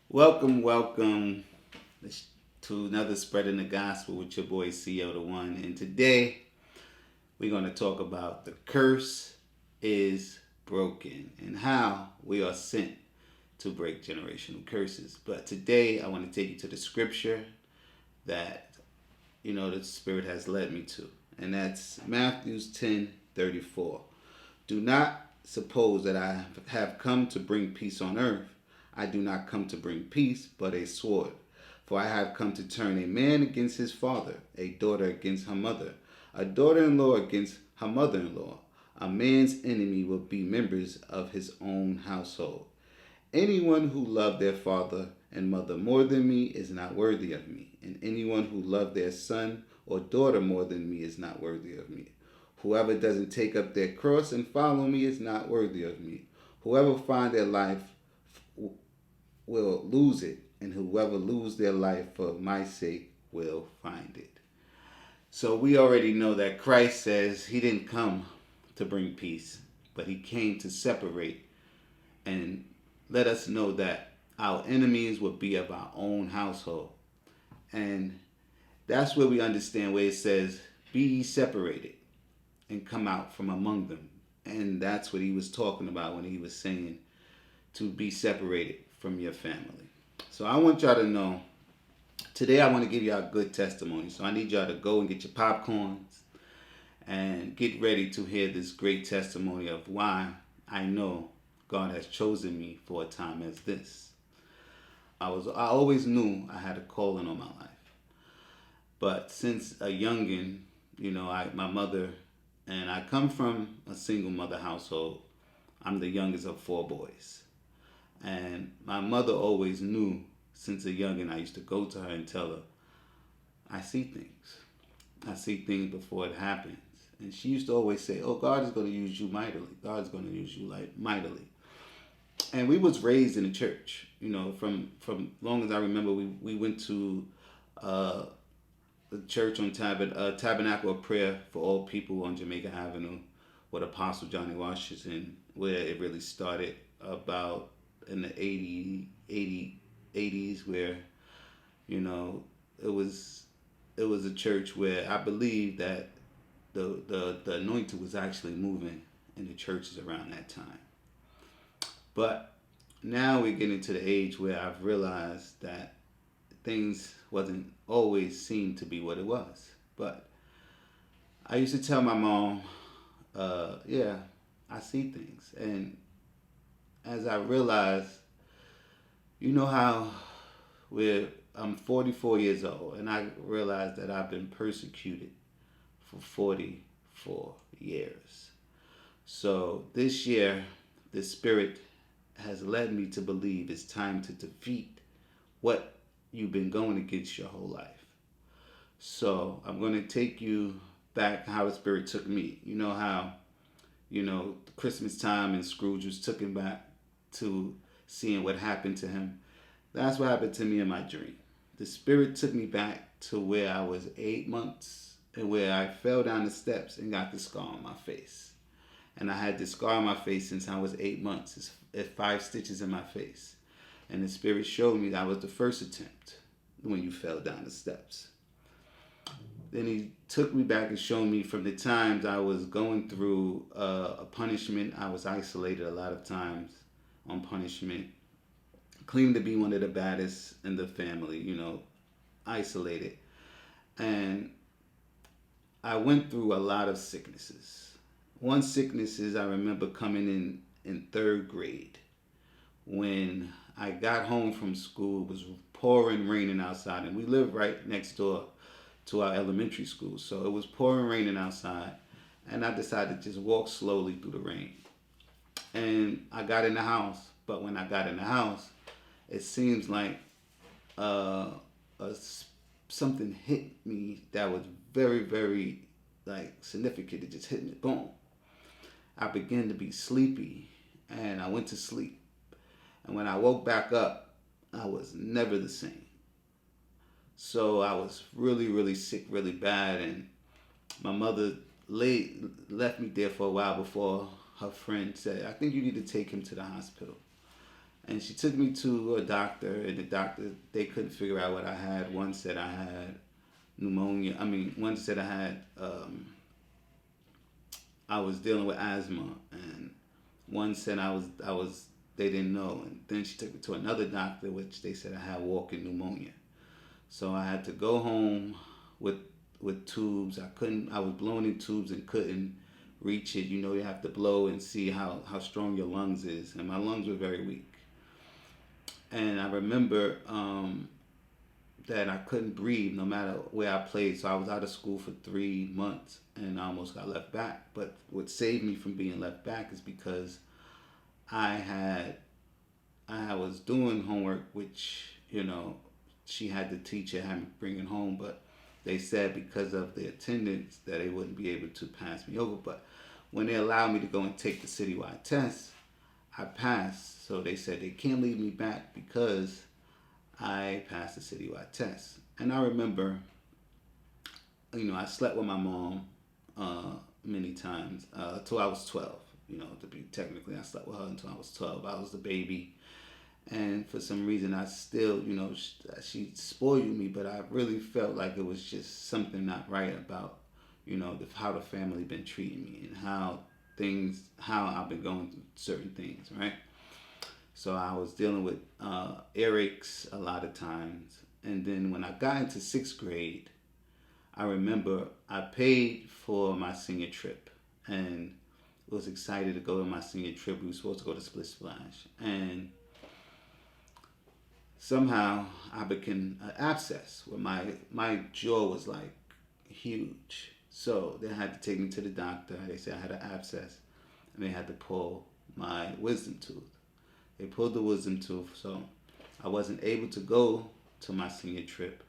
Welcome to another Spreading the Gospel with your boy CEO the One. And today we're going to talk about the curse is broken and how we are sent to break generational curses. But today I want to take you to the scripture that the Spirit has led me to, and that's Matthew 10:34. Do not suppose that I have come to bring peace on earth. I do not come to bring peace, but a sword. For I have come to turn a man against his father, a daughter against her mother, a daughter-in-law against her mother-in-law. A man's enemy will be members of his own household. Anyone who loved their father and mother more than me is not worthy of me, and anyone who loved their son or daughter more than me is not worthy of me. Whoever doesn't take up their cross and follow me is not worthy of me. Whoever finds their life will lose it, and whoever lose their life for my sake will find it. So we already know that Christ says he didn't come to bring peace, but he came to separate and let us know that our enemies will be of our own household. And that's where we understand where it says, be ye separated and come out from among them. And that's what he was talking about when he was saying to be separated from your family. So I want y'all to know, today I want to give y'all a good testimony. So I need y'all to go and get your popcorns and get ready to hear this great testimony of why I know God has chosen me for a time as this. I always knew I had a calling on my life. But since a youngin, my mother, and I come from a single mother household. I'm the youngest of four boys. And my mother always knew since a youngin, I used to go to her and tell her, I see things. I see things before it happens. And she used to always say, oh, God is going to use you mightily. God is going to use you mightily. And we was raised in the church. From long as I remember, we went to the church on Tabernacle of Prayer for All People on Jamaica Avenue with Apostle Johnny Washington, where it really started about in the 80s, where it was a church where I believe that the anointing was actually moving in the churches around that time. But now we're getting to the age where I've realized that things wasn't always seemed to be what it was. But I used to tell my mom, yeah, I see things. And as I realized, how I'm 44 years old, and I realized that I've been persecuted for 44 years. So this year, the Spirit has led me to believe it's time to defeat what you've been going against your whole life. So I'm going to take you back how the Spirit took me. You know how, Christmas time and Scrooge was taken back to seeing what happened to him. That's what happened to me in my dream. The Spirit took me back to where I was 8 months and where I fell down the steps and got the scar on my face. And I had this scar on my face since I was 8 months. It's 5 stitches in my face. And the Spirit showed me that was the first attempt when you fell down the steps. Then he took me back and showed me from the times I was going through a punishment. I was isolated a lot of times on punishment. Claimed to be one of the baddest in the family, isolated. And I went through a lot of sicknesses. One sickness is I remember coming in 3rd grade when I got home from school. It was pouring, raining outside, and we lived right next door to our elementary school. So it was pouring, raining outside, and I decided to just walk slowly through the rain. And I got in the house, but when I got in the house, it seems like something hit me that was very, very significant. It just hit me, boom. I began to be sleepy, and I went to sleep. And when I woke back up, I was never the same. So I was really, really sick, really bad, and my mother left me there for a while before her friend said, I think you need to take him to the hospital. And she took me to a doctor, and the doctor, they couldn't figure out what I had. One said I had pneumonia. I mean, one said I was dealing with asthma, and one said they didn't know. And then she took me to another doctor, which they said I had walking pneumonia. So I had to go home with tubes. I was blowing in tubes and couldn't reach it. You know, you have to blow and see how strong your lungs is, and my lungs were very weak. And I remember that I couldn't breathe no matter where I played. So I was out of school for 3 months and I almost got left back. But what saved me from being left back is because I had I was doing homework, which she had the teacher had me bring it home, but they said because of the attendance that they wouldn't be able to pass me over. But when they allowed me to go and take the citywide test, I passed. So they said they can't leave me back because I passed the citywide test. And I remember, I slept with my mom many times until I was 12. To be technically, I slept with her until I was 12. I was the baby. And for some reason, I still, she spoiled me, but I really felt like it was just something not right about, how the family been treating me and how I've been going through certain things, right? So I was dealing with earaches a lot of times. And then when I got into sixth grade, I remember I paid for my senior trip and was excited to go on my senior trip. We were supposed to go to Split Splash. And somehow I became an abscess where my jaw was like huge. So they had to take me to the doctor. They said I had an abscess and they had to pull my wisdom tooth. They pulled the wisdom tooth, so I wasn't able to go to my senior trip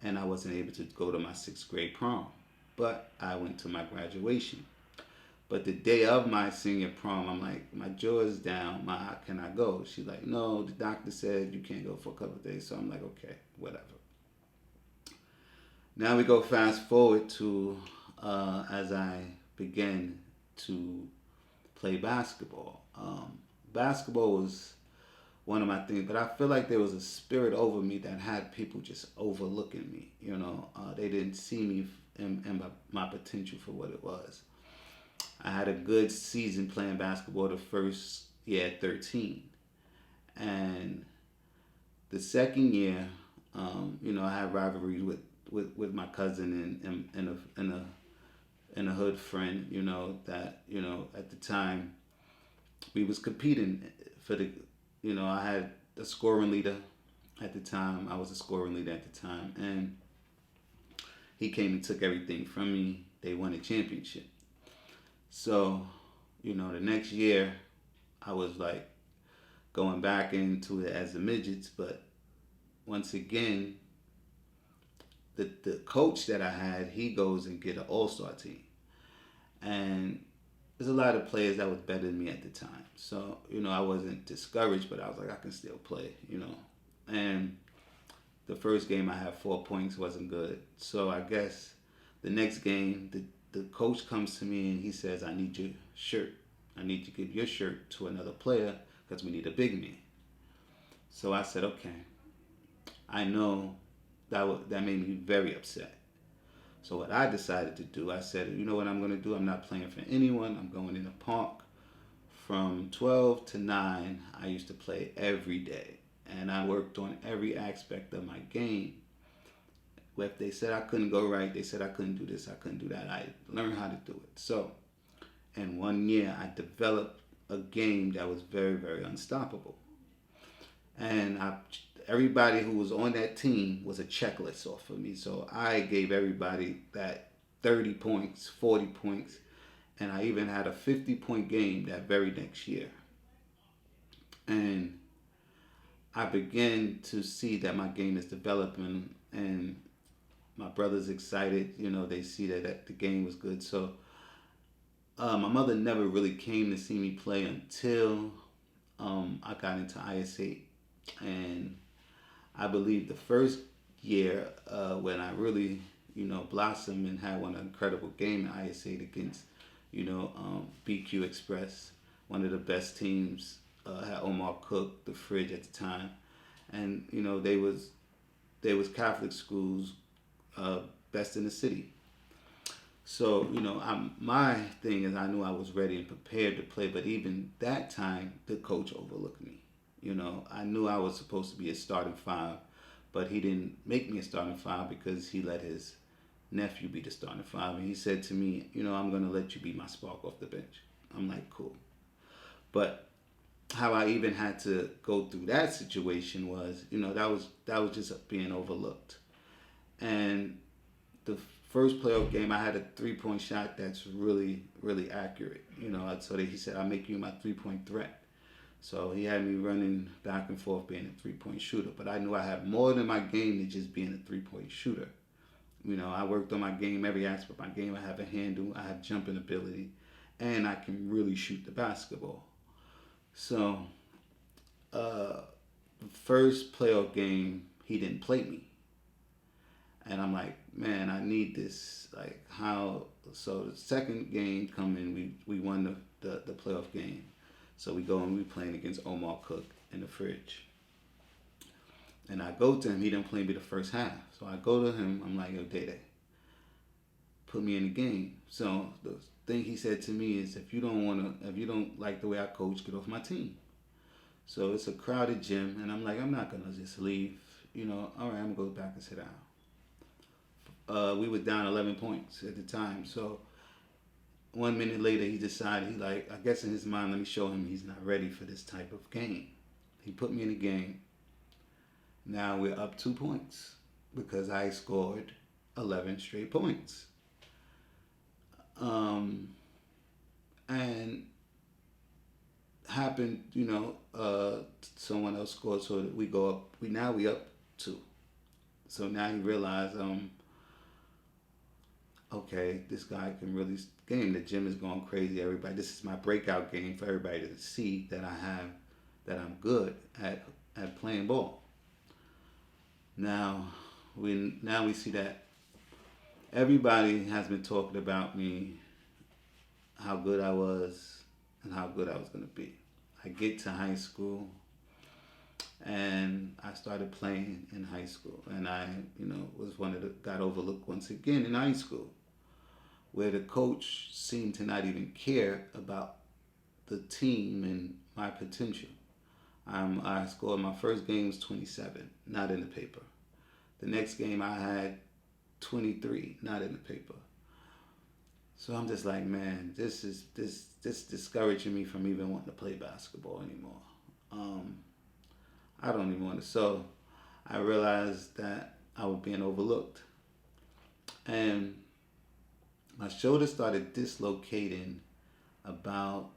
and I wasn't able to go to my sixth grade prom. But I went to my graduation. But the day of my senior prom, I'm like, my jaw is down. How can I go? She's like, no, the doctor said you can't go for a couple of days. So I'm like, okay, whatever. Now we go fast forward to as I began to play basketball. Basketball was one of my things, but I feel like there was a spirit over me that had people just overlooking me. They didn't see me and my potential for what it was. I had a good season playing basketball the first year at 13. And the second year, I had rivalries with my cousin and a hood friend, that, at the time we was competing for I had a scoring leader at the time. I was a scoring leader at the time. And he came and took everything from me. They won a championship. So, the next year, I was like going back into it as the midgets, but once again, the coach that I had, he goes and get an all-star team, and there's a lot of players that was better than me at the time. So, I wasn't discouraged, but I was like, I can still play, and the first game I had 4 points, wasn't good. So I guess the next game, the coach comes to me and he says, I need your shirt. I need to give your shirt to another player because we need a big man. So I said, okay. I know that made me very upset. So what I decided to do, I said, you know what I'm going to do? I'm not playing for anyone. I'm going in the park. From 12 to 9, I used to play every day. And I worked on every aspect of my game. If they said I couldn't go right, they said I couldn't do this, I couldn't do that, I learned how to do it. So, in 1 year, I developed a game that was very, very unstoppable. And everybody who was on that team was a checklist off of me. So I gave everybody that 30 points, 40 points, and I even had a 50-point game that very next year. And I began to see that my game is developing, and my brother's excited. They see that the game was good. So my mother never really came to see me play until I got into IS8. And I believe the first year when I really, blossomed and had one incredible game in IS8 against, BQ Express, one of the best teams had Omar Cook, the fridge at the time, and they was Catholic schools, uh, best in the city. So my thing is I knew I was ready and prepared to play, but even that time the coach overlooked me. I knew I was supposed to be a starting five, but he didn't make me a starting five because he let his nephew be the starting five, and he said to me, I'm gonna let you be my spark off the bench. I'm like, cool. But how I even had to go through that situation was, that was just being overlooked. And the first playoff game, I had a 3-point shot that's really, really accurate. So he said, I'll make you my 3-point threat. So he had me running back and forth being a 3-point shooter. But I knew I had more than my game than just being a 3-point shooter. I worked on my game, every aspect of my game. I have a handle, I have jumping ability, and I can really shoot the basketball. So, uh, first playoff game, he didn't play me. And I'm like, man, I need this. Like, how? So the second game coming, we won the playoff game. So we go and we playing against Omar Cook in the fridge. And I go to him. He didn't play me the first half. So I go to him. I'm like, yo, Day, put me in the game. So the thing he said to me is, if you don't like the way I coach, get off my team. So it's a crowded gym, and I'm like, I'm not gonna just leave. All right, I'm gonna go back and sit down. We were down 11 points at the time. So 1 minute later, he decided, I guess in his mind, let me show him he's not ready for this type of game. He put me in the game. Now we're up 2 points because I scored 11 straight points. And happened, someone else scored, so that we go up. We up 2. So now he realized, okay, this guy can really game. The gym is going crazy. Everybody, this is my breakout game for everybody to see that I'm good at playing ball. Now we see that everybody has been talking about me, how good I was, and how good I was going to be. I get to high school, and I started playing in high school, and I, was one of the got overlooked once again in high school, where the coach seemed to not even care about the team and my potential. I scored my first game was 27, not in the paper. The next game I had 23, not in the paper. So I'm just like, man, this discouraging me from even wanting to play basketball anymore. I don't even want to. So I realized that I was being overlooked, and my shoulder started dislocating about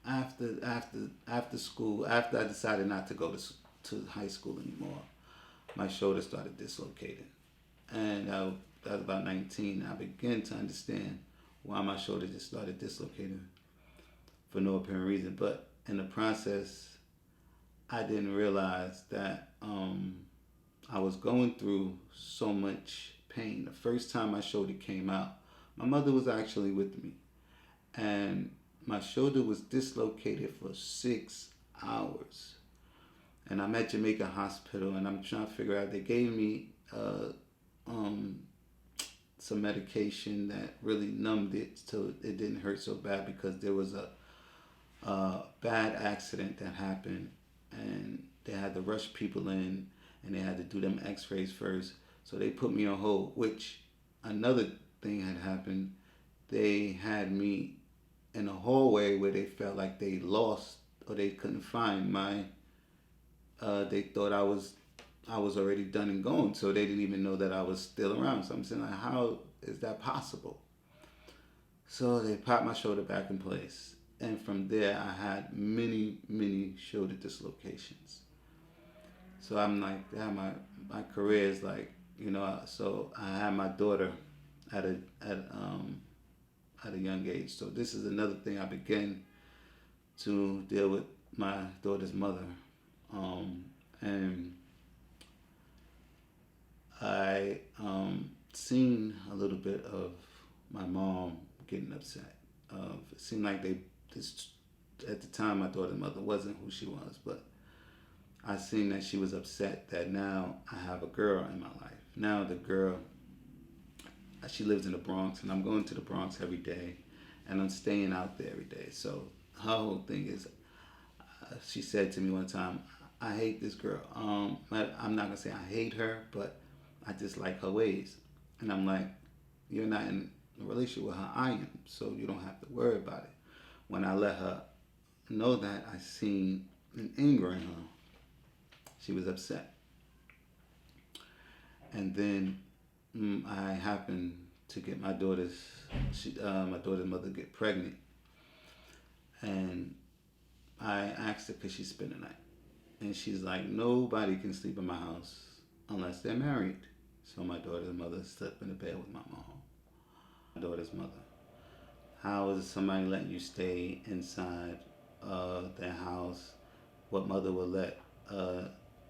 after school. After I decided not to go to high school anymore, my shoulder started dislocating, and I was about 19. I began to understand why my shoulder just started dislocating for no apparent reason. But in the process, I didn't realize that I was going through so much pain. The first time my shoulder came out, my mother was actually with me, and my shoulder was dislocated for 6 hours. And I'm at Jamaica Hospital, and I'm trying to figure out. They gave me some medication that really numbed it, so it didn't hurt so bad, because there was a bad accident that happened, and they had to rush people in, and they had to do them X-rays first. So they put me on hold. Which another thing had happened. They had me in a hallway where they felt like they lost, or they couldn't find my. They thought I was already done and gone, so they didn't even know that I was still around. So I'm saying, like, how is that possible? So they popped my shoulder back in place, and from there I had many shoulder dislocations. So I'm like, yeah, my career is like, So I had my daughter at a young age. So this is another thing I began to deal with my daughter's mother, and I seen a little bit of my mom getting upset. It seemed like the at the time my daughter's mother wasn't who she was, but I seen that she was upset that now I have a girl in my life. Now the girl, she lives in the Bronx, and I'm going to the Bronx every day, and I'm staying out there every day. So her whole thing is, she said to me one time, I hate this girl. I'm not gonna say I hate her, but I just like her ways. And I'm like, you're not in a relationship with her. I am, so you don't have to worry about it. When I let her know that, I seen an anger in her. She was upset, and then I happened to get my my daughter's mother get pregnant, and I asked her could she spend the night, and she's like, nobody can sleep in my house unless they're married. So my daughter's mother slept in the bed with my mom. My daughter's mother. How is somebody letting you stay inside their house? What mother would let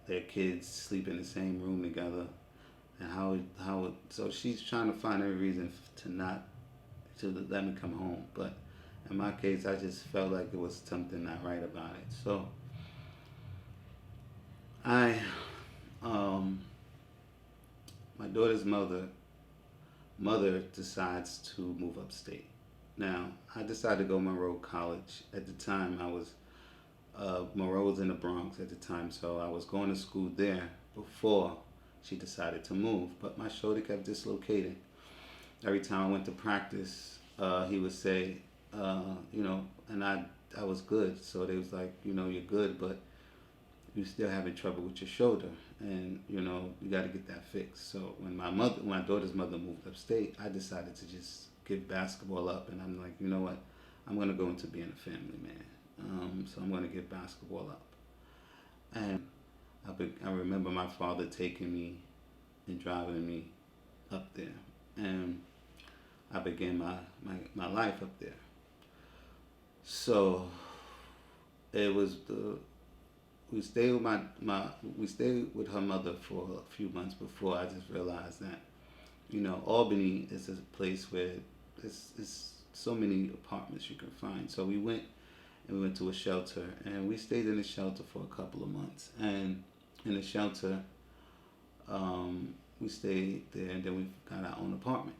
their kids sleep in the same room together? And so she's trying to find every reason to let me come home. But in my case, I just felt like there was something not right about it. So my daughter's mother decides to move upstate. Now, I decided to go Monroe College. At the time, I was Monroe was in the Bronx at the time, so I was going to school there before she decided to move. But my shoulder kept dislocating. Every time I went to practice, he would say, and I was good. So they was like, you're good, but you're still having trouble with your shoulder, and you got to get that fixed. So when my daughter's mother moved upstate, I decided to just give basketball up, and I'm like, you know what, I'm gonna go into being a family man. So I'm gonna give basketball up, and I remember my father taking me and driving me up there, and I began my life up there. So it was we stayed with her mother for a few months before I just realized that Albany is a place where there's so many apartments you can find. So we went to a shelter, and we stayed in the shelter for a couple of months. And in the shelter, we stayed there, and then we got our own apartment.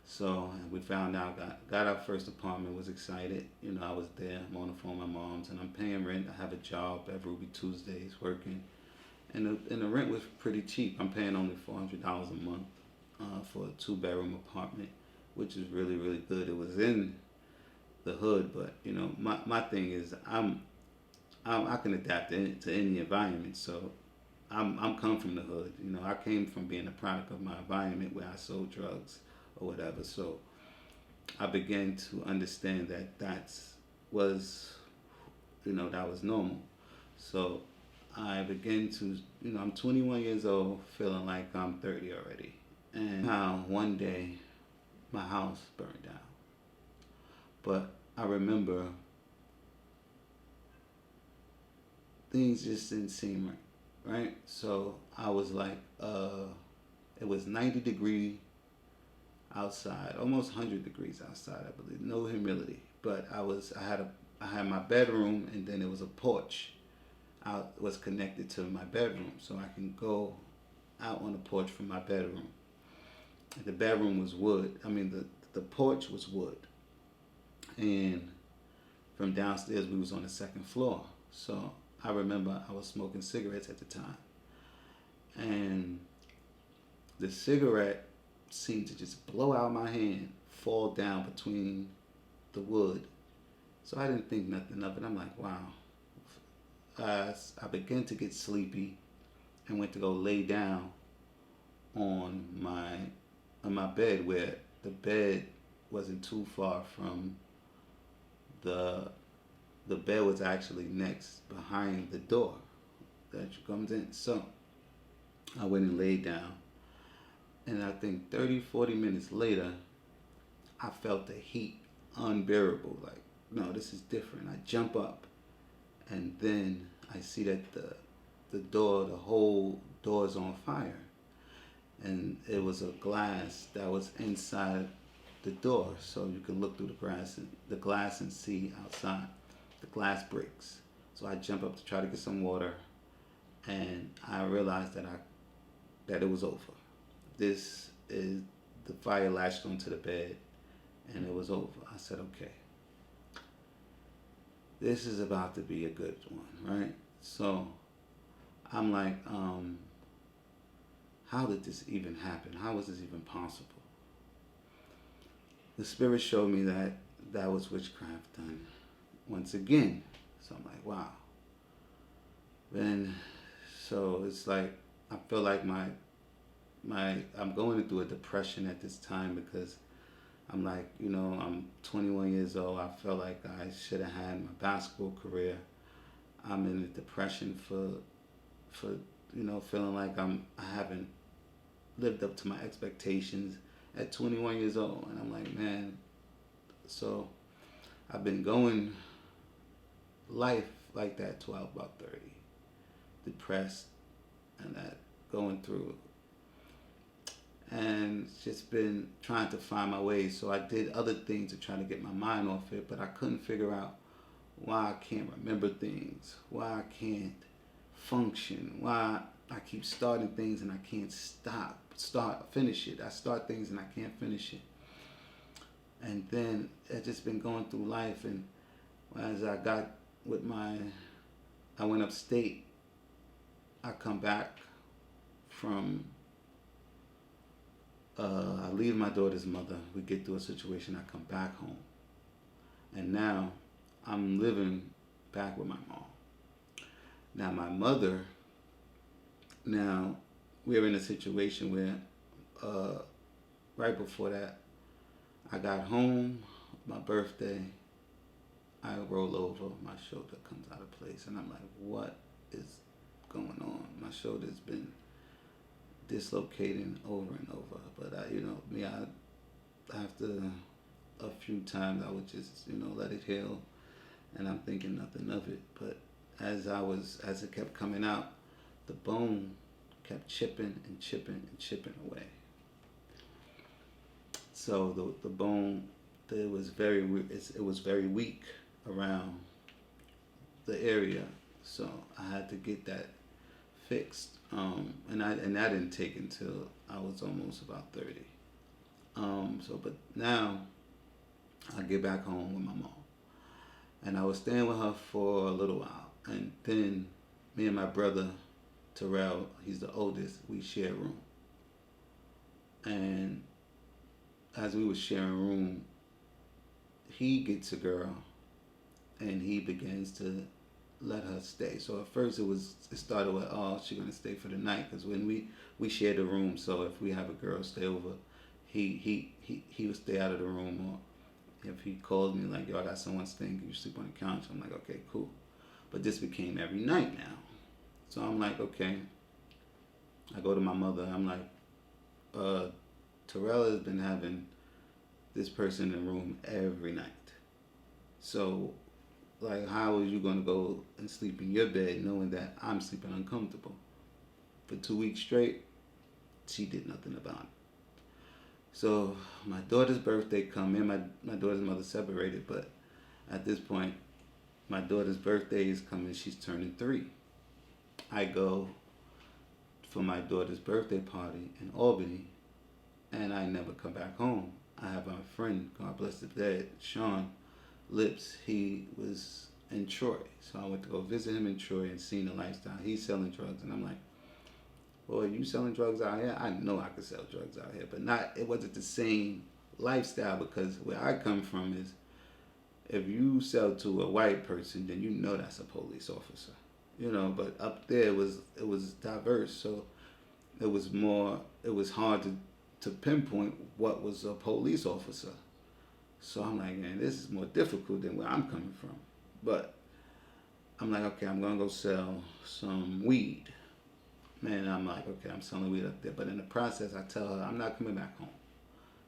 So we found out, got our first apartment, was excited. I was there, I'm on the phone with my mom's, and I'm paying rent. I have a job at Ruby Tuesdays working. And the rent was pretty cheap. I'm paying only $400 a month for a 2-bedroom apartment, which is really, really good. It was in the hood, but my thing is I can adapt to any environment. So I'm come from the hood. I came from being a product of my environment where I sold drugs or whatever. So I began to understand that was normal. So I began to, I'm 21 years old, feeling like I'm 30 already. And how one day my house burned down. But I remember things just didn't seem right? So I was like, it was 90 degrees outside, almost 100 degrees outside, I believe. No humidity. But I had my bedroom, and then there was a porch was connected to my bedroom, so I can go out on the porch from my bedroom. And the bedroom was wood. I mean, the porch was wood, and from downstairs we was on the second floor. So I remember I was smoking cigarettes at the time, and the cigarette seemed to just blow out my hand, fall down between the wood. So I didn't think nothing of it. I'm like, wow. I began to get sleepy and went to go lay down on my bed, where the bed wasn't too far from the bed was actually next behind the door that comes in. So I went and laid down, and I think 30-40 minutes later I felt the heat unbearable. Like, no, this is different. I jump up, and then I see that the whole door is on fire, and it was a glass that was inside the door so you can look through the glass and see outside. The glass breaks. So I jump up to try to get some water, and I realized that it was over. This is the fire latched onto the bed, and it was over. I said, okay, this is about to be a good one, right? So I'm like, how did this even happen? How was this even possible? The spirit showed me that that was witchcraft done once again. So I'm like, wow. And so it's like I feel like I'm going through a depression at this time because I'm like, I'm 21 years old. I felt like I should have had my basketball career. I'm in a depression for feeling like I haven't lived up to my expectations at 21 years old. And I'm like, man, so I've been going life like that till I was about 30. Depressed and that going through. And just been trying to find my way. So I did other things to try to get my mind off it, but I couldn't figure out why I can't remember things, why I can't function, why I keep starting things and I can't finish it. I start things and I can't finish it. And then I've just been going through life, and as I went upstate. I come back from, I leave my daughter's mother. We get through a situation. I come back home. And now I'm living back with my mom. Now my mother, now we're in a situation where right before that, I got home, my birthday, I roll over, my shoulder comes out of place. And I'm like, what is going on? My shoulder's been dislocating over and over. But after a few times, I would just, let it heal. And I'm thinking nothing of it. But as it kept coming out, the bone kept chipping and chipping and chipping away. So the bone, it was very weak around the area. So I had to get that fixed. And that didn't take until I was almost about 30. But now I get back home with my mom. And I was staying with her for a little while. And then me and my brother, Terrell, he's the oldest, we share a room. And as we were sharing a room, he gets a girl and he begins to let her stay. So at first it started with, oh, she's gonna stay for the night, because when we shared the room, so if we have a girl stay over, he would stay out of the room, or if he called me like, yo, I got someone staying, can you sleep on the couch? I'm like, okay, cool. But this became every night now. So I'm like, okay. I go to my mother, I'm like, Terrell has been having this person in the room every night. So, like, how are you going to go and sleep in your bed knowing that I'm sleeping uncomfortable? For 2 weeks straight, she did nothing about it. So, my daughter's birthday come in. My daughter's mother separated, but at this point, my daughter's birthday is coming. She's turning 3. I go for my daughter's birthday party in Albany, and I never come back home. I have my friend, God bless the dead, Sean Lips. He was in Troy, so I went to go visit him in Troy and seen the lifestyle. He's selling drugs, and I'm like, boy, you selling drugs out here? I know I could sell drugs out here, but it wasn't the same lifestyle, because where I come from is, if you sell to a white person, then you know that's a police officer, but up there it was diverse, so it was hard to pinpoint what was a police officer. So I'm like, man, this is more difficult than where I'm coming from. But I'm like, okay, I'm going to go sell some weed. Man, I'm like, okay, I'm selling weed up there. But in the process, I tell her, I'm not coming back home.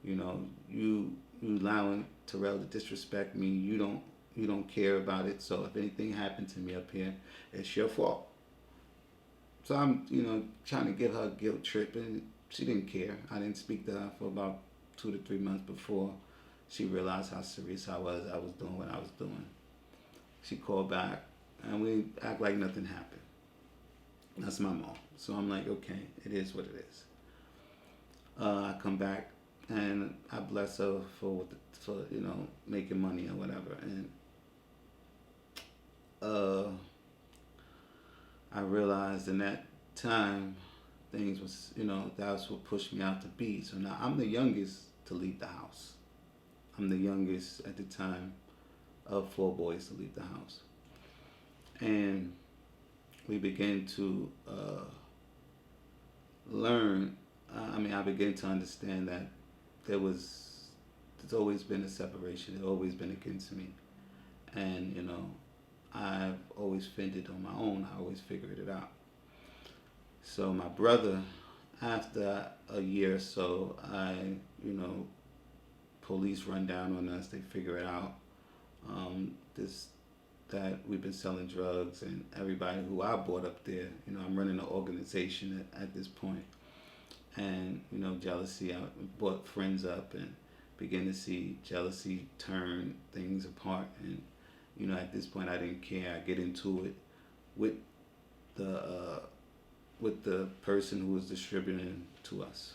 You allowing Terrell to disrespect me. You don't care about it. So if anything happened to me up here, it's your fault. So I'm, trying to give her a guilt trip, and she didn't care. I didn't speak to her for about 2 to 3 months before she realized how serious I was doing what I was doing. She called back, and we act like nothing happened. That's my mom. So I'm like, okay, it is what it is. I come back, and I bless her for making money or whatever. And uh, I realized in that time, things was, that's what pushed me out to be. So now I'm the youngest to leave the house. I'm the youngest at the time of 4 boys to leave the house. And we began to learn. I began to understand that there's always been a separation. There's always been against me. And, I've always fended on my own. I always figured it out. So my brother, after a year or so, police run down on us. They figure it out. That we've been selling drugs, and everybody who I brought up there, I'm running an organization at this point. And, jealousy, I brought friends up and began to see jealousy turn things apart. And, at this point I didn't care. I get into it with the person who was distributing to us.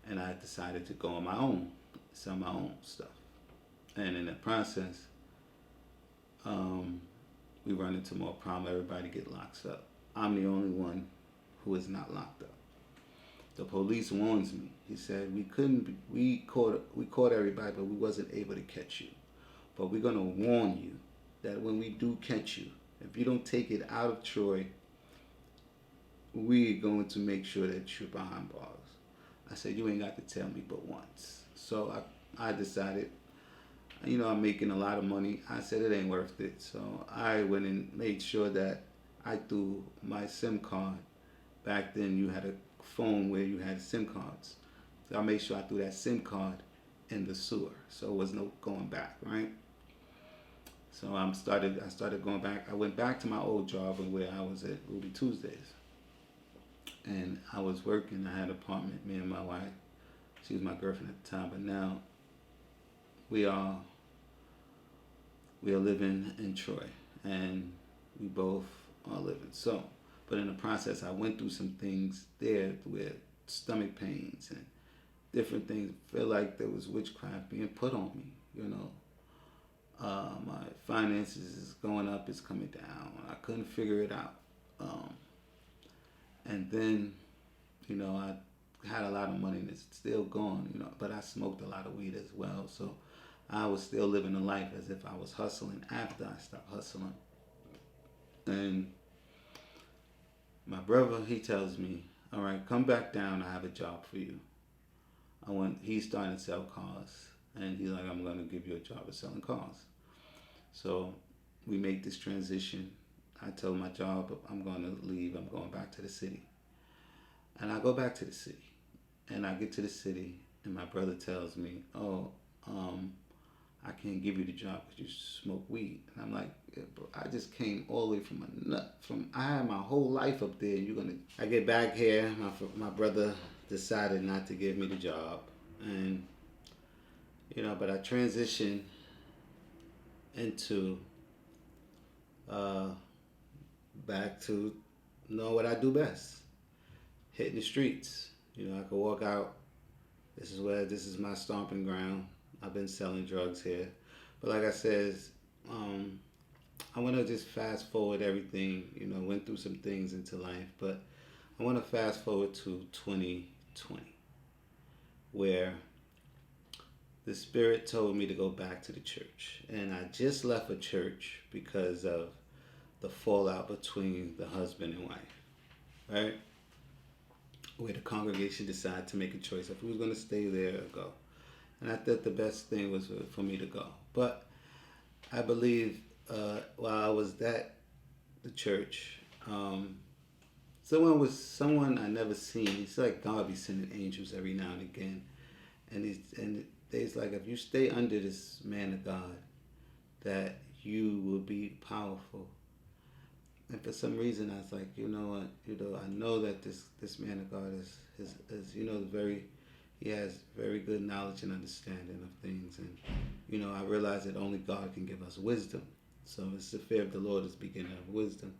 And I decided to go on my own, sell my own stuff. And in the process, we run into more problems. Everybody get locked up. I'm the only one who is not locked up. The police warns me. He said we caught everybody, but we wasn't able to catch you. But we're gonna warn you that when we do catch you, if you don't take it out of Troy, we're going to make sure that you're behind bars. I said, you ain't got to tell me but once. So I decided, I'm making a lot of money. I said it ain't worth it. So I went and made sure that I threw my SIM card. Back then you had a phone where you had SIM cards. So I made sure I threw that SIM card in the sewer. So there was no going back, right? So I started going back. I went back to my old job where I was at Ruby Tuesdays. And I was working. I had an apartment, me and my wife. She was my girlfriend at the time, but now we are living in Troy, and we both are living. So, but in the process, I went through some things there with stomach pains and different things. I feel like there was witchcraft being put on me, my finances is going up, it's coming down. I couldn't figure it out. And then, I had a lot of money and it's still gone, but I smoked a lot of weed as well. So I was still living a life as if I was hustling after I stopped hustling. And my brother, he tells me, all right, come back down. I have a job for you. He's starting to sell cars. And he's like, I'm going to give you a job of selling cars. So we make this transition. I tell my job, I'm going to leave. I'm going back to the city. And I go back to the city. And I get to the city, and my brother tells me, I can't give you the job because you smoke weed. And I'm like, yeah, bro, I just came all the way I had my whole life up there. I get back here, my brother decided not to give me the job. And, but I transitioned into back to know what I do best. Hitting the streets. I could walk out. This is my stomping ground. I've been selling drugs here. But like I said, I want to just fast forward everything. Went through some things into life. But I want to fast forward to 2020, where the Spirit told me to go back to the church. And I just left a church because of the fallout between the husband and wife, right? Where the congregation decided to make a choice if we was going to stay there or go. And I thought the best thing was for me to go. But I believe while I was at the church, someone I never seen. It's like God be sending angels every now and again. And it's like, if you stay under this man of God, that you will be powerful. And for some reason, I was like, you know what? I know that this man of God is very, he has very good knowledge and understanding of things. And, I realize that only God can give us wisdom. So it's the fear of the Lord is the beginning of wisdom.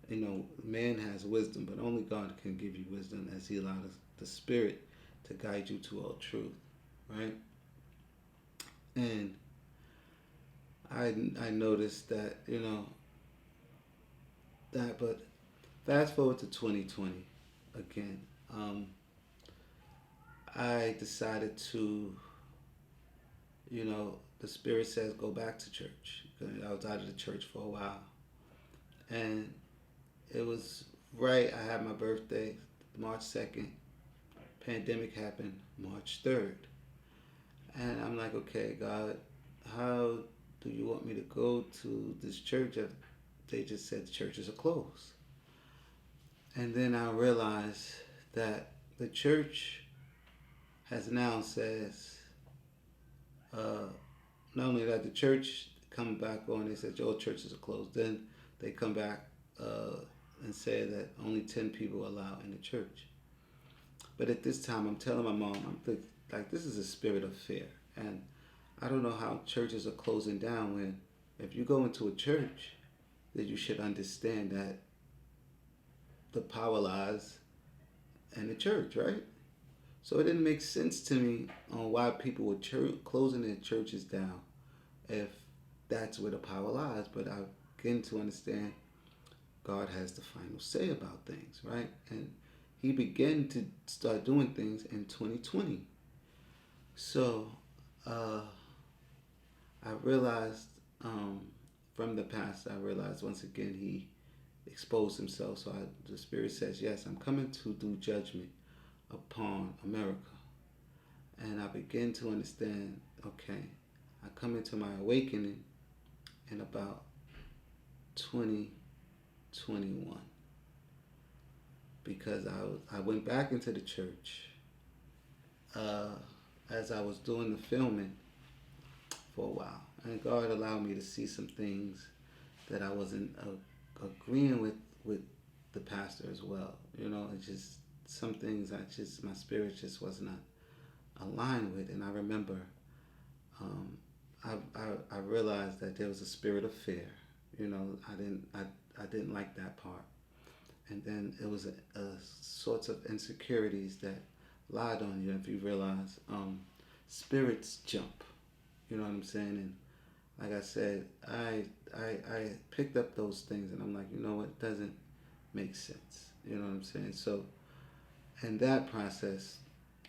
Man has wisdom, but only God can give you wisdom as he allows the Spirit to guide you to all truth, right? And I noticed that, but fast forward to 2020 again. I decided to, the Spirit says go back to church. I was out of the church for a while. And it was right, I had my birthday, March 2nd. Pandemic happened March 3rd. And I'm like, okay, God, how do you want me to go to this church if they just said the churches are closed? And then I realized that the church has now says, uh, not only that the church come back on, they said all churches are closed. Then they come back and say that only 10 people are allowed in the church. But at this time, I'm telling my mom, like, this is a spirit of fear. And I don't know how churches are closing down when if you go into a church, that you should understand that the power lies in the church, right? So it didn't make sense to me on why people were closing their churches down if that's where the power lies. But I begin to understand God has the final say about things, right? And he began to start doing things in 2020. So I realized from the past, I realized once again he exposed himself. So the Spirit says, yes, I'm coming to do judgment upon America. And I begin to understand, okay, I come into my awakening in about 2021 because I went back into the church as I was doing the filming for a while. And God allowed me to see some things that I wasn't agreeing with the pastor as well. It's just some things my spirit just was not aligned with. And I remember I realized that there was a spirit of fear. I didn't like that part. And then it was a sorts of insecurities that lied on you. If you realize spirits jump, you know what I'm saying? And like I said, I picked up those things and I'm like, it doesn't make sense. You know what I'm saying? So in that process,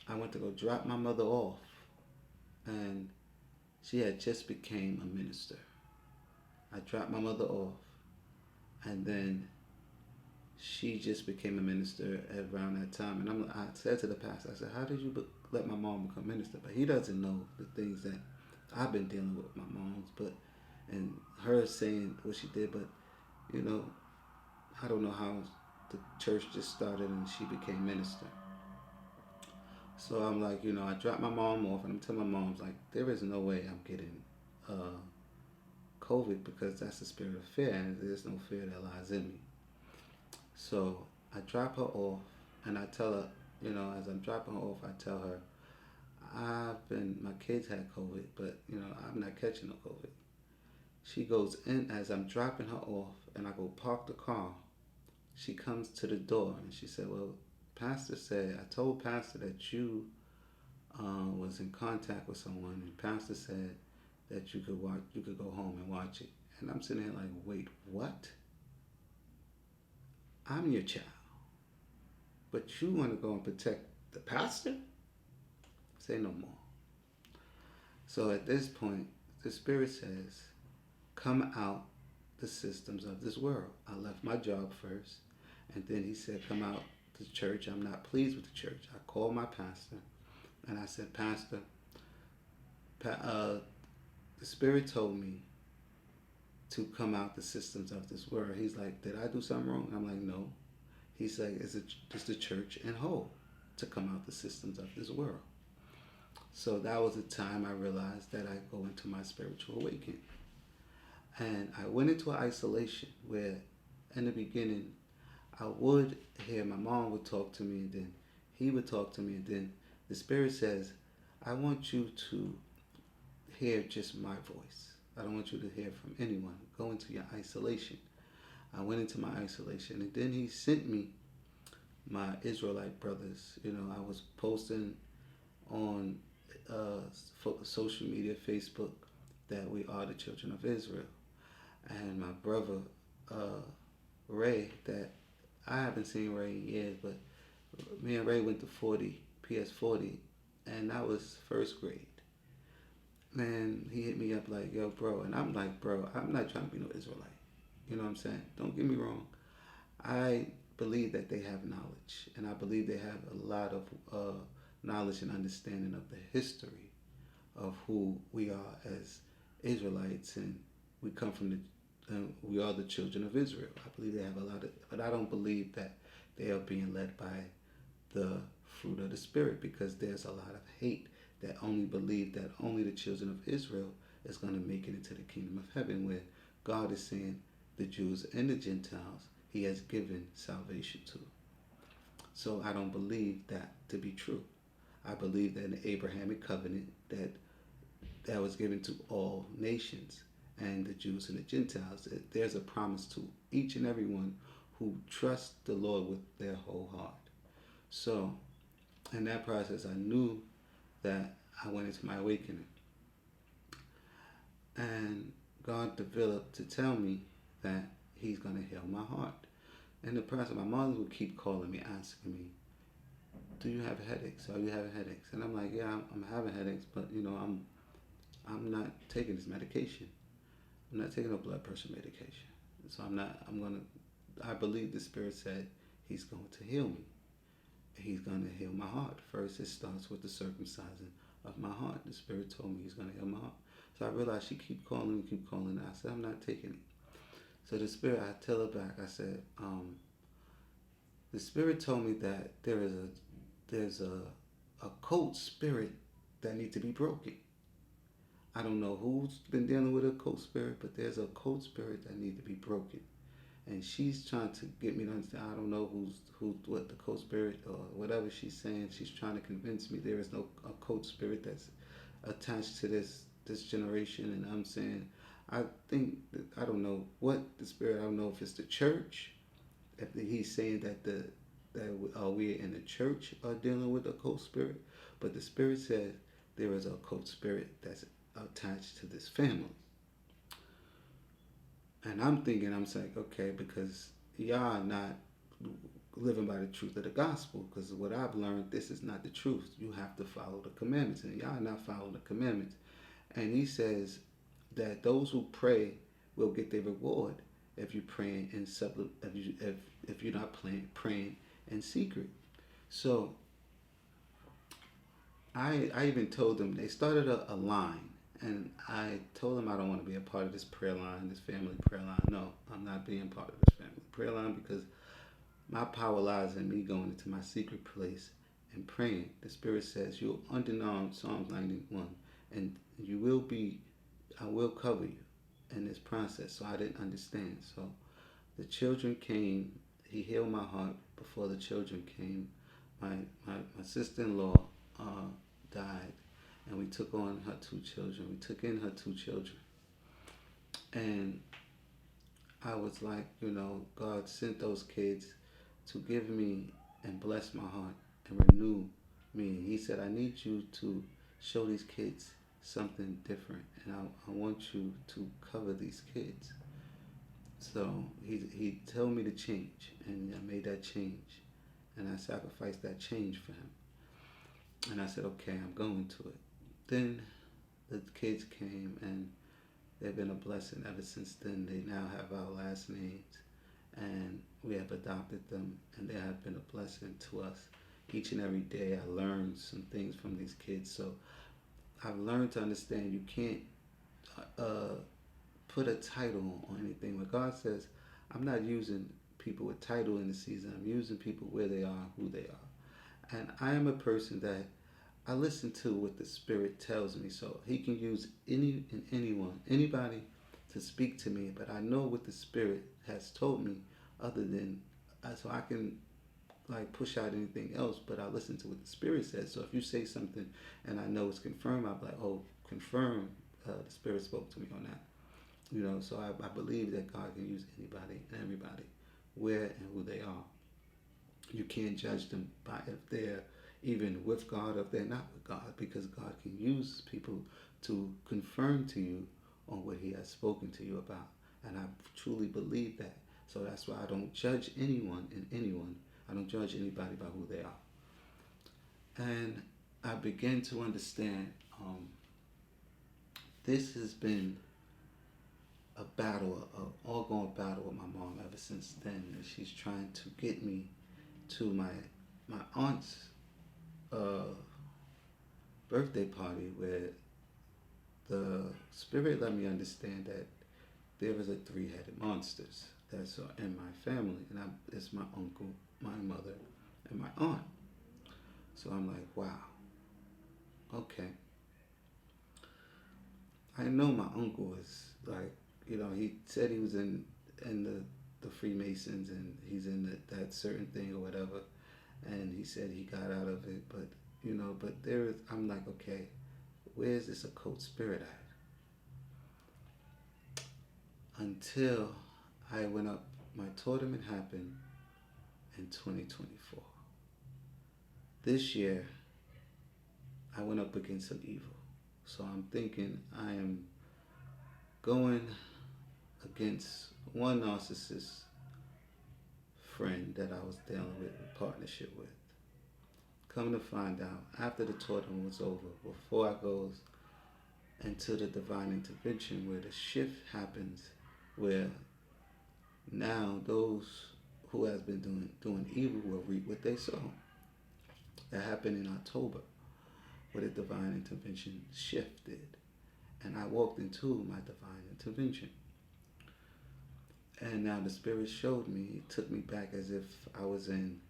I went to go drop my mother off, and she had just became a minister. I dropped my mother off, and then she just became a minister around that time. And I said to the pastor, I said, how did you let my mom become minister? But he doesn't know the things that I've been dealing with my mom's, and her saying what she did, but I don't know how the church just started and she became minister. So I'm like, I dropped my mom off and I'm telling my mom's like, there is no way I'm getting COVID because that's the spirit of fear and there's no fear that lies in me. So I drop her off and I tell her, as I'm dropping her off, I tell her, my kids had COVID, but, I'm not catching no COVID. She goes in as I'm dropping her off and I go park the car. She comes to the door and she said, well, Pastor said, I told Pastor that you was in contact with someone, and Pastor said that you could go home and watch it. And I'm sitting there like, wait, what? I'm your child, but you want to go and protect the pastor? Say no more. So at this point, the Spirit says, come out the systems of this world. I left my job first, and then he said, come out the church. I'm not pleased with the church. I called my pastor and I said, Pastor, the Spirit told me to come out the systems of this world. He's like, did I do something wrong? I'm like, no. He's like, it's the church in whole to come out the systems of this world. So that was the time I realized that I go into my spiritual awakening. And I went into isolation where in the beginning I would hear my mom would talk to me, and then he would talk to me, and then The Spirit says, I want you to hear just my voice. I don't want you to hear from anyone. Go into your isolation. I went into my isolation, and then He sent me my Israelite brothers. I was posting on social media, Facebook, that we are the children of Israel. And my brother Ray, that I haven't seen Ray in years, but me and Ray went to 40 PS40, and that was first grade. Man, he hit me up like, yo, bro, and I'm like, bro, I'm not trying to be no Israelite. You know what I'm saying? Don't get me wrong. I believe that they have knowledge, and I believe they have a lot of knowledge and understanding of the history of who we are as Israelites, and we come from we are the children of Israel. I believe they have a lot of, but I don't believe that they are being led by the fruit of the Spirit, because there's a lot of hate that only believe that only the children of Israel is going to make it into the kingdom of heaven, where God is saying the Jews and the Gentiles He has given salvation to. So I don't believe that to be true. I believe that in the Abrahamic covenant that was given to all nations, and the Jews and the Gentiles, that there's a promise to each and every one who trusts the Lord with their whole heart. So in that process, I knew that I went into my awakening. And God developed to tell me that He's going to heal my heart. In the process, my mother would keep calling me, asking me, do you have headaches? Are you having headaches? And I'm like, yeah, I'm having headaches, but I'm not taking this medication. I'm not taking no blood pressure medication. So I believe the Spirit said He's going to heal me. He's going to heal my heart. First, it starts with the circumcising of my heart. The Spirit told me He's going to heal my heart. So I realized she keep calling me. I said, I'm not taking it. So the Spirit, I tell her back, I said, the Spirit told me that there's a cult spirit that needs to be broken. I don't know who's been dealing with a cult spirit, but there's a cult spirit that needs to be broken. And she's trying to get me to understand. I don't know what the cult spirit or whatever she's saying. She's trying to convince me there is no a cult spirit that's attached to this generation. And I'm saying, I think that, I don't know what the spirit. I don't know if it's the church. If he's saying that we in the church are dealing with a cult spirit, but the Spirit says there is a cult spirit that's attached to this family. And I'm saying, okay, because y'all are not living by the truth of the gospel. Because what I've learned, this is not the truth. You have to follow the commandments, and y'all are not following the commandments. And He says that those who pray will get their reward if you praying in if you're not praying in secret. So I even told them, they started a line. And I told them I don't want to be a part of this prayer line, this family prayer line. No, I'm not being part of this family prayer line, because my power lies in me going into my secret place and praying. The Spirit says you'll understand Psalms 91, and I will cover you in this process. So I didn't understand. So the children came. He healed my heart before the children came. My sister-in-law died. And we took on her two children. We took in her two children. And I was like, God sent those kids to give me and bless my heart and renew me. He said, I need you to show these kids something different. And I want you to cover these kids. So he told me to change. And I made that change. And I sacrificed that change for him. And I said, okay, I'm going to it. Then the kids came, and they've been a blessing ever since then. They now have our last names, and we have adopted them, and they have been a blessing to us. Each and every day I learn some things from these kids. So I've learned to understand you can't put a title on anything. When God says, I'm not using people with title in the season. I'm using people where they are, who they are. And I am a person that I listen to what the Spirit tells me. So He can use anybody to speak to me, but I know what the Spirit has told me, other than so I can like push out anything else, but I listen to what the Spirit says. So if you say something and I know it's confirmed, I'll be like, oh, confirm. The Spirit spoke to me on that. So I believe that God can use anybody and everybody, where and who they are. You can't judge them by if they're even with God or if they're not with God, because God can use people to confirm to you on what He has spoken to you about. And I truly believe that. So that's why I don't judge anyone and anyone. I don't judge anybody by who they are. And I begin to understand this has been a battle, an ongoing battle with my mom ever since then. And she's trying to get me to my aunt's uh, birthday party, where the Spirit let me understand that there was a three-headed monsters that's in my family, and it's my uncle, my mother, and my aunt. So I'm like, wow, okay. I know my uncle is like, he said he was in the Freemasons, and he's in that certain thing or whatever, and he said he got out of it, but I'm like, okay, where's this occult spirit at? Until I went up, my tournament happened in 2024. This year, I went up against some evil. So I'm thinking I am going against one narcissist friend that I was dealing with a partnership with. Come to find out, after the tournament was over, before I goes into the divine intervention, where the shift happens, where now those who has been doing evil will reap what they sow. That happened in October, where the divine intervention shifted, and I walked into my divine intervention. And now the Spirit showed me, it took me back as if I was in,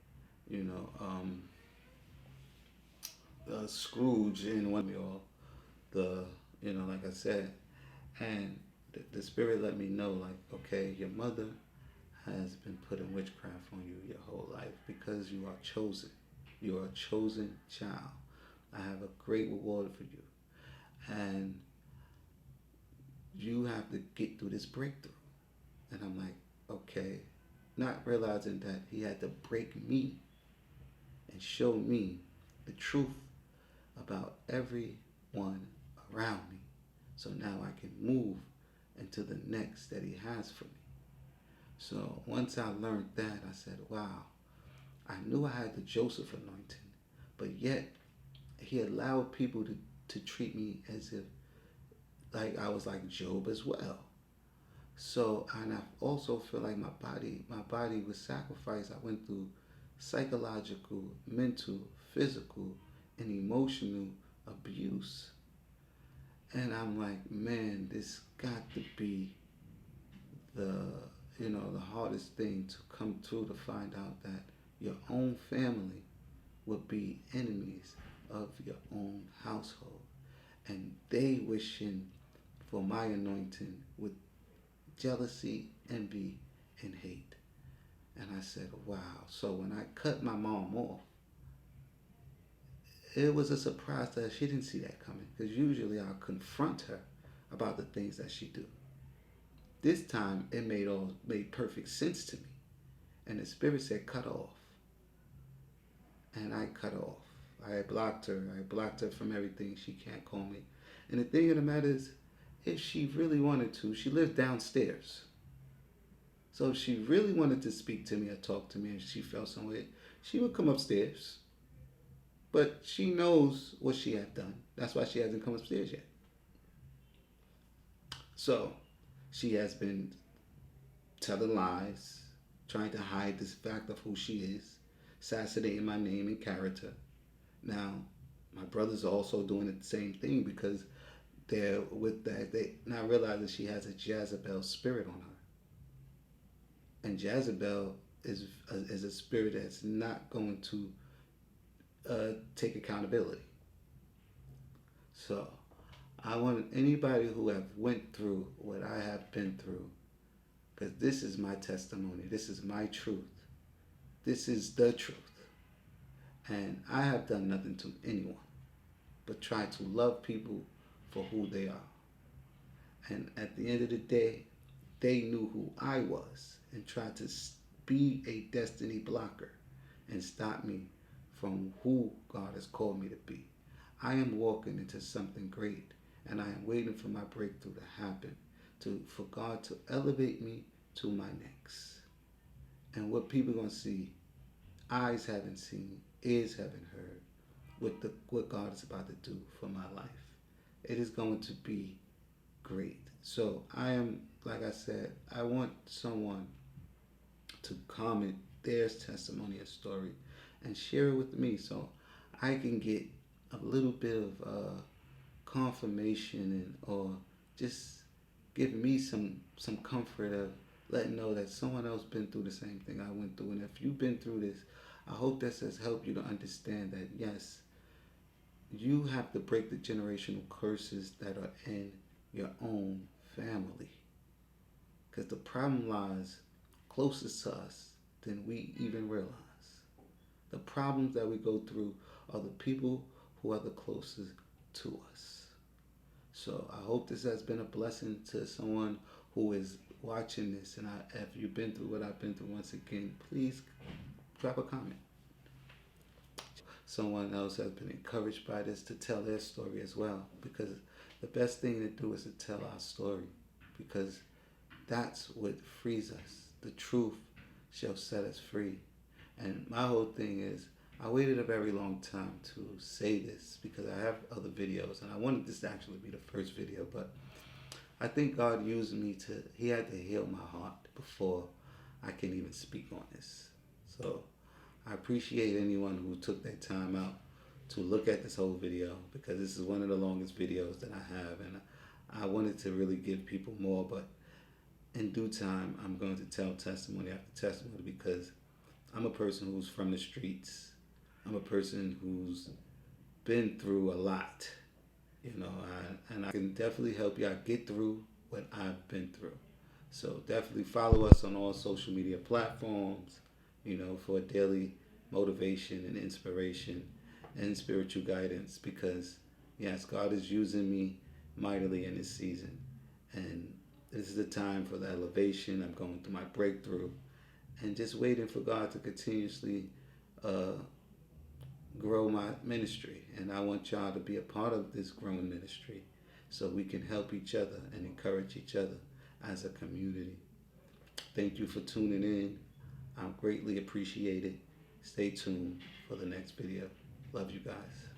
Scrooge in one of all the, like I said, and the Spirit let me know, like, okay, your mother has been putting witchcraft on you your whole life because you are chosen. You are a chosen child. I have a great reward for you. And you have to get through this breakthrough. And I'm like, okay. Not realizing that He had to break me and show me the truth about everyone around me. So now I can move into the next that He has for me. So once I learned that, I said, wow, I knew I had the Joseph anointing, but yet He allowed people to treat me as if like I was like Job as well. So, and I also feel like my body was sacrificed. I went through psychological, mental, physical, and emotional abuse. And I'm like, man, this got to be the the hardest thing to come through, to find out that your own family would be enemies of your own household, and they wishing for my anointing with jealousy, envy, and hate. And I said, wow. So when I cut my mom off, it was a surprise that she didn't see that coming, because usually I'll confront her about the things that she do. This time it made perfect sense to me, and the Spirit said, cut off. And I cut off. I blocked her. I blocked her from everything. She can't call me. And the thing of the matter is, if she really wanted to, she lives downstairs. So if she really wanted to speak to me or talk to me, and she felt some way, she would come upstairs. But she knows what she had done. That's why she hasn't come upstairs yet. So she has been telling lies, trying to hide this fact of who she is, assassinating my name and character. Now, my brothers are also doing the same thing, because they're with that. They now realize that she has a Jezebel spirit on her, and Jezebel is a spirit that's not going to take accountability. So I want anybody who have went through what I have been through, because this is my testimony. This is my truth. This is the truth. And I have done nothing to anyone but try to love people for who they are. And at the end of the day, they knew who I was and tried to be a destiny blocker and stop me from who God has called me to be. I am walking into something great, and I am waiting for my breakthrough to happen, for God to elevate me to my next. And what people are gonna see, eyes haven't seen, ears haven't heard, what God is about to do for my life. It is going to be great. So I am, like I said, I want someone to comment their testimony and story and share it with me so I can get a little bit of confirmation and or just give me some comfort of letting know that someone else been through the same thing I went through. And if you've been through this, I hope this has helped you to understand that yes, you have to break the generational curses that are in your own family. Because the problem lies closest to us than we even realize. The problems that we go through are the people who are the closest to us. So I hope this has been a blessing to someone who is watching this. And if you've been through what I've been through, once again, please drop a comment. Someone else has been encouraged by this to tell their story as well. Because the best thing to do is to tell our story. Because that's what frees us. The truth shall set us free. And my whole thing is, I waited a very long time to say this because I have other videos, and I wanted this to actually be the first video, but I think God used me He had to heal my heart before I can even speak on this. So I appreciate anyone who took their time out to look at this whole video because this is one of the longest videos that I have, and I wanted to really give people more, but in due time, I'm going to tell testimony after testimony because I'm a person who's from the streets. I'm a person who's been through a lot, and I can definitely help y'all get through what I've been through. So definitely follow us on all social media platforms, for daily motivation and inspiration and spiritual guidance because, yes, God is using me mightily in this season. And this is the time for the elevation. I'm going through my breakthrough and just waiting for God to continuously uh, grow my ministry. And I want y'all to be a part of this growing ministry so we can help each other and encourage each other as a community. Thank you for tuning in. I greatly appreciate it. Stay tuned for the next video. Love you guys.